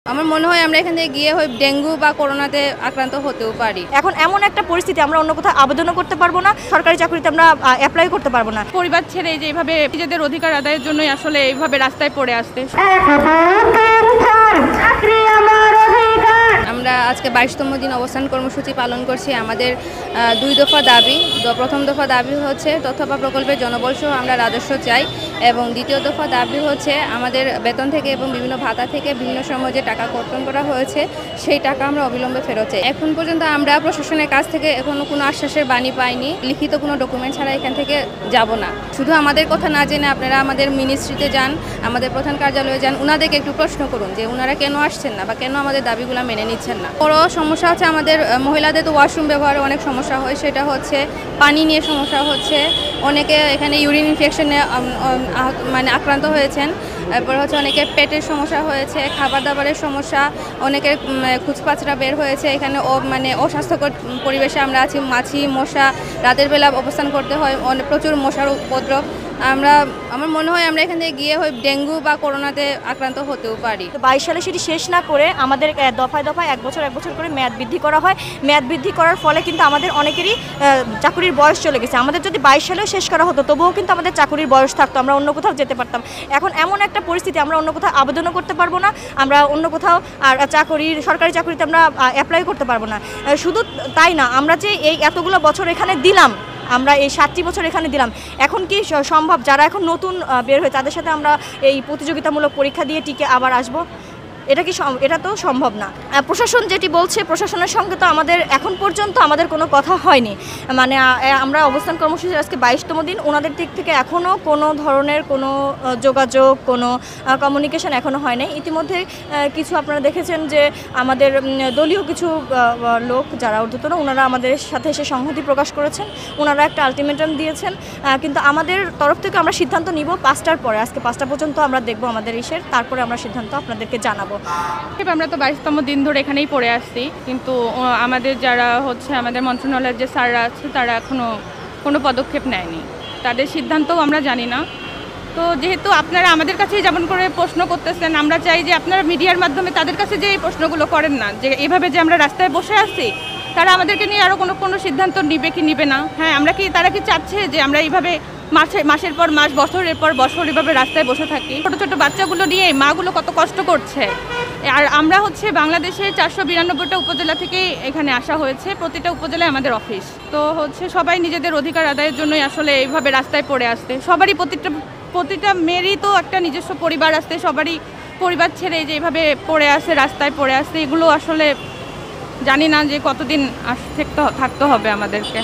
আমার মনে হয় আমরা এখান থেকে গিয়ে ডেঙ্গু বা করোনাতে আক্রান্ত হতেও পারি। এখন এমন একটা পরিস্থিতি আমরা অন্য কোথাও আবেদনও করতে পারবো না, সরকারি চাকরিতে আমরা অ্যাপ্লাই করতে পারবো না। পরিবার ছেড়ে যে এইভাবে নিজেদের অধিকার আদায়ের জন্যই আসলে এইভাবে রাস্তায় পড়ে আসতে। আমরা আজকে 22তম দিন অবস্থান কর্মসূচি পালন করছি। আমাদের 2 দফা দাবি। প্রথম দফা দাবি হচ্ছে তথ্যপা প্রকল্পের জনবল সহ আমরা রাজস্ব চাই, এবং দ্বিতীয় দফা দাবি হচ্ছে আমাদের বেতন থেকে এবং বিভিন্ন ভাতা থেকে বিভিন্ন সময় যে টাকা কর্তন করা হয়েছে সেই টাকা আমরা অবিলম্বে ফেরত চাই। এখন পর্যন্ত আমরা প্রশাসনের কাছ থেকে এখনো কোনো আশ্বাসের বাণী পাইনি। লিখিত কোনো ডকুমেন্ট ছাড়া এখান থেকে যাব না। শুধু আমাদের কথা না জেনে আপনারা আমাদের মিনিস্ট্রিতে যান, আমাদের প্রধান কার্যালয়ে যান, ওনাদেরকে একটু প্রশ্ন করুন যে ওনারা কেন আসছেন না বা কেন আমাদের দাবিগুলো মেনে নিচ্ছেন না। বড় সমস্যা হচ্ছে আমাদের মহিলাদের তো ওয়াশরুম ব্যবহারে অনেক সমস্যা হয়, সেটা হচ্ছে পানি নিয়ে সমস্যা হচ্ছে। অনেকে এখানে ইউরিন ইনফেকশনে আক্রান্ত হয়েছেন। এরপর হচ্ছে অনেকের পেটের সমস্যা হয়েছে, খাবার দাবারের সমস্যা, অনেকের খুচপাচড়া বের হয়েছে। এখানে অস্বাস্থ্যকর পরিবেশে আমরা আছি। মাছি মশা, রাতের বেলা অবস্থান করতে হয়, প্রচুর মশার উপদ্রব। আমার মনে হয় আমরা এখান থেকে গিয়ে ডেঙ্গু বা করোনাতে আক্রান্ত হতেও পারি। 22 সালে সেটি শেষ না করে আমাদের দফায় দফায় 1 বছর 1 বছর করে মেয়াদ বৃদ্ধি করা হয়। মেয়াদ বৃদ্ধি করার ফলে কিন্তু আমাদের অনেকেরই চাকরির বয়স চলে গেছে। আমাদের যদি 22 সালেও শেষ করা হতো তবুও কিন্তু আমাদের চাকরির বয়স থাকতো, আমরা অন্য কোথাও যেতে পারতাম। এখন এমন একটা পরিস্থিতি আমরা অন্য কোথাও আবেদনও করতে পারবো না, আমরা অন্য কোথাও আর সরকারি চাকরিতে আমরা অ্যাপ্লাই করতে পারবো না। শুধু তাই না, আমরা যে এই এতগুলো বছর এখানে দিলাম, আমরা এই 7টি বছর এখানে দিলাম, এখন কি সম্ভব যারা এখন নতুন বের হয়ে তাদের সাথে আমরা এই প্রতিযোগিতামূলক পরীক্ষা দিয়ে টিকে আবার আসবো? এটা তো সম্ভব না। প্রশাসন যেটি বলছে, প্রশাসনের সঙ্গে তো আমাদের এখন পর্যন্ত আমাদের কোনো কথা হয়নি। মানে আমরা অবস্থান কর্মসূচি আজকে 22তম দিন, ওনাদের দিক থেকে এখনও কোনো ধরনের কোনো যোগাযোগ, কোনো কমিউনিকেশন এখনও হয় নাই। ইতিমধ্যে কিছু আপনারা দেখেছেন যে আমাদের দলীয় কিছু লোক যারা ঊর্ধ্বতন, ওনারা আমাদের সাথে এসে সংহতি প্রকাশ করেছেন, ওনারা একটা আলটিমেটাম দিয়েছেন। কিন্তু আমাদের তরফ থেকে আমরা সিদ্ধান্ত নিব 5টার পরে। আজকে 5টা পর্যন্ত আমরা দেখব আমাদের তারপরে আমরা সিদ্ধান্ত আপনাদেরকে জানাবো। আমরা তো 22তম দিন ধরে এখানেই পড়ে আসছি, কিন্তু আমাদের যারা আমাদের মন্ত্রণালয়ের যে স্যাররা আছে তারা এখনও কোনো পদক্ষেপ নেয়নি। তাদের সিদ্ধান্তও আমরা জানি না। তো যেহেতু আপনারা আমাদের কাছেই যেমন করে প্রশ্ন করতেছেন, আমরা চাই যে আপনারা মিডিয়ার মাধ্যমে তাদের কাছে যে এই প্রশ্নগুলো করেন না, যে এভাবে যে আমরা রাস্তায় বসে আছি তারা আমাদেরকে নিয়ে আরও কোনো সিদ্ধান্ত নিবে কি নিবে না। হ্যাঁ, তারা কি চাচ্ছে যে আমরা এইভাবে মাসের পর মাস, বছরের পর বছর এভাবে রাস্তায় বসে থাকি? ছোটো ছোটো বাচ্চাগুলো নিয়ে মাগুলো কত কষ্ট করছে। আর আমরা বাংলাদেশের 492টা উপজেলা থেকেই এখানে আসা হয়েছে, প্রতিটা উপজেলায় আমাদের অফিস। তো সবাই নিজেদের অধিকার আদায়ের জন্যই আসলে এইভাবে রাস্তায় পড়ে আসতে। সবারই প্রতিটা মেয়েরই তো একটা নিজস্ব পরিবার আসতে, সবারই পরিবার ছেড়ে যে এইভাবে পড়ে আসে, রাস্তায় পড়ে আসতে, এগুলো আসলে জানি না যে কতদিন থাকতে হবে আমাদেরকে।